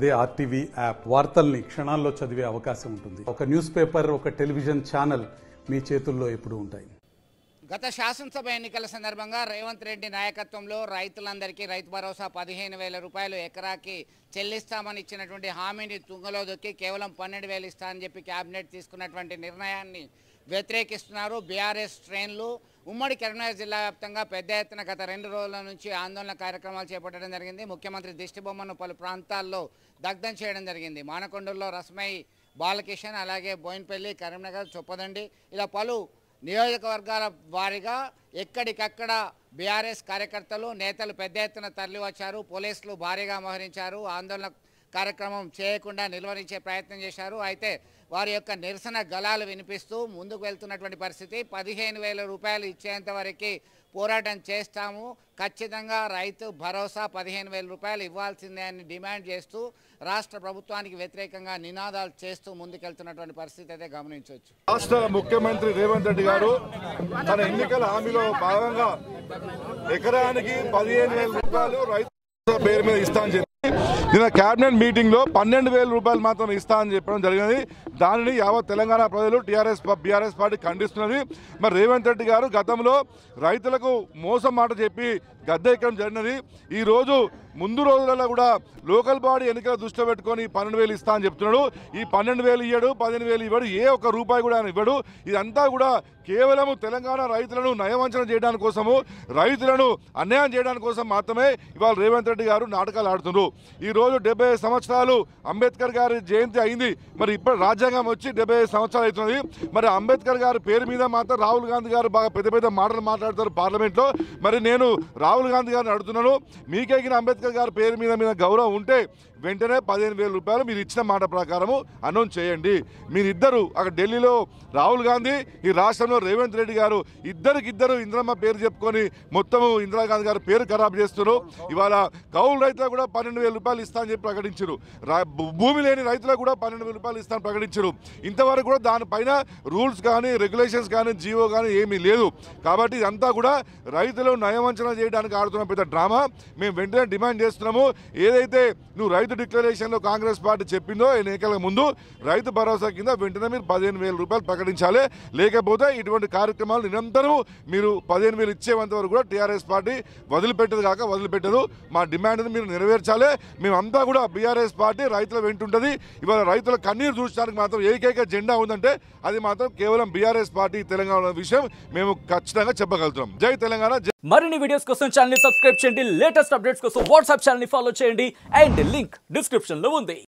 అదే RTV app వార్తల్ని క్షణాల్లో చదివే అవకాశం ఉంటుంది. ఒక న్యూస్ పేపర్, ఒక టెలివిజన్ ఛానల్ మీ చేతుల్లో ఎప్పుడూ ఉంటాయి. గత శాసనసభ ఎన్నికల సందర్భంగా రేవంత్ రెడ్డి నాయకత్వంలో రైతులందరికీ రైతు భరోసా 15,000 రూపాయలు ఎకరాకి చెల్లిస్తామని ఇచ్చినటువంటి హామీని తుంగలో దొక్కి కేవలం 12,000 ఇస్తా అని చెప్పి కేబినెట్ తీసుకున్నటువంటి నిర్ణయాన్ని వ్యతిరేకిస్తున్నారు బీఆర్ఎస్ శ్రేణులు. ఉమ్మడి కరీంనగర్ జిల్లా వ్యాప్తంగా పెద్ద ఎత్తున గత 2 రోజుల నుంచి ఆందోళన కార్యక్రమాలు చేపట్టడం జరిగింది. ముఖ్యమంత్రి దిష్టిబొమ్మను పలు ప్రాంతాల్లో దగ్ధం చేయడం జరిగింది. మానకొండూరులో రస్మై బాలకిషన్, అలాగే బోయిన్పల్లి, కరీంనగర్, చొప్పదండి ఇలా పలు నియోజకవర్గాల వారీగా ఎక్కడికక్కడ బీఆర్ఎస్ కార్యకర్తలు నేతలు పెద్ద ఎత్తున తరలి వచ్చారు. పోలీసులు భారీగా మోహరించారు. ఆందోళన కార్యక్రమం చేయకుండా నిలువరించే ప్రయత్నం చేశారు. అయితే వారి యొక్క నిరసన గళాలు వినిపిస్తూ ముందుకు వెళ్తున్నటువంటి పరిస్థితి. 15,000 రూపాయలు ఇచ్చేంత వరకు పోరాటం చేస్తాము, ఖచ్చితంగా రైతు భరోసా 15,000 రూపాయలు ఇవ్వాల్సిందే అని డిమాండ్ చేస్తూ రాష్ట్ర ప్రభుత్వానికి వ్యతిరేకంగా నినాదాలు చేస్తూ ముందుకెళ్తున్నటువంటి పరిస్థితి అయితే గమనించవచ్చు. రాష్ట్ర ముఖ్యమంత్రి రేవంత్ రెడ్డి గారు తన ఎన్నికల హామీలో భాగంగా ఎకరానికి 15,000 రూపాయలు రైతు పేరు మీద ఇస్తా అని చెప్పి నిన్న కేబినెట్ మీటింగ్ లో 12,000 రూపాయలు మాత్రం ఇస్తా అని చెప్పడం జరిగింది. దానిని యావత్ తెలంగాణ ప్రజలు బీఆర్ఎస్ పార్టీ ఖండిస్తున్నది. మరి రేవంత్ రెడ్డి గారు గతంలో రైతులకు మోసం మాట చెప్పి గద్దె ఎక్కడం జరిగినది. ఈ రోజు ముందు రోజులలో కూడా లోకల్ బాడీ ఎన్నికల దృష్టిలో పెట్టుకొని 12,000 ఇస్తా అని చెప్తున్నాడు. ఈ 12,000 ఇవ్వడు, 15,000 ఇవ్వడు, ఏ ఒక్క రూపాయి కూడా ఆయన ఇవ్వడు. ఇదంతా కూడా కేవలం తెలంగాణ రైతులను నయవంచన చేయడానికి కోసము, రైతులను అన్యాయం చేయడానికి కోసం మాత్రమే ఇవాళ రేవంత్ రెడ్డి గారు నాటకాలు ఆడుతున్నారు. ఈ రోజు 75 సంవత్సరాలు అంబేద్కర్ గారి జయంతి అయింది. మరి ఇప్పుడు రాజ్యాంగం వచ్చి 75 సంవత్సరాలు అవుతుంది. మరి అంబేద్కర్ గారి పేరు మీద మాత్రం రాహుల్ గాంధీ గారు బాగా పెద్ద పెద్ద మాటలు మాట్లాడతారు పార్లమెంట్లో. మరి నేను రాహుల్ గాంధీ గారిని అడుగుతున్నాను, మీకెగిన అంబేద్కర్ గారి పేరు మీద గౌరవం ఉంటే వెంటనే 15,000 రూపాయలు మీరు ఇచ్చిన మాట ప్రకారము అనౌన్స్ చేయండి. మీరిద్దరు అక్కడ ఢిల్లీలో రాహుల్ గాంధీ, ఈ రాష్ట్రంలో రేవంత్ రెడ్డి గారు ఇద్దరు ఇంద్రమ్మ పేరు చెప్పుకొని మొత్తము ఇందిరాగాంధీ గారు పేరు ఖరాబ్ చేస్తున్నారు. ఇవాళ కౌలు రైతులకు కూడా 12,000 రూపాయలు ఇస్తా అని చెప్పి ప్రకటించారు. భూమి లేని రైతులకు కూడా 12,000 రూపాయలు ఇస్తామని ప్రకటించారు. ఇంతవరకు కూడా దానిపైన రూల్స్ కానీ రెగ్యులేషన్స్ కానీ జీవో కానీ ఏమీ లేదు. కాబట్టి ఇదంతా కూడా రైతులు నయవంచన చేయడానికి ఆడుతున్న పెద్ద డ్రామా. మేము వెంటనే డిమాండ్ చేస్తున్నాము, ఏదైతే నువ్వు రైతు డిక్లరేషన్లో కాంగ్రెస్ పార్టీ చెప్పిందో ఎన్నికల ముందు రైతు భరోసా కింద వెంటనే మీరు 15,000 రూపాయలు ప్రకటించాలి. లేకపోతే ఇటువంటి కార్యక్రమాలు నిరంతరం మీరు 15,000 ఇచ్చేంత వరకు కూడా టీఆర్ఎస్ పార్టీ వదిలిపెట్టదు. మా డిమాండ్ని మీరు నెరవేర్చాలి. మేమంతా కూడా బీఆర్ఎస్ పార్టీ రైతుల వెంటుంటుంది. ఇవాళ రైతుల కన్నీరు చూడడానికి మాత్రం ఏకైక జెండా ఉందంటే అది మాత్రం కేవలం బీఆర్ఎస్ పార్టీ తెలంగాణ విషయం మేము ఖచ్చితంగా చెప్పగలుగుతున్నాం. జై తెలంగాణ. మరిన్ని వీడియోస్ కోసం ఛానల్ ని సబ్స్క్రైబ్ చేయండి. లేటెస్ట్ అప్డేట్స్ కోసం వాట్సాప్ ఛానల్ ని ఫాలో చేయండి. అండ్ లింక్ డిస్క్రిప్షన్ లో ఉంది.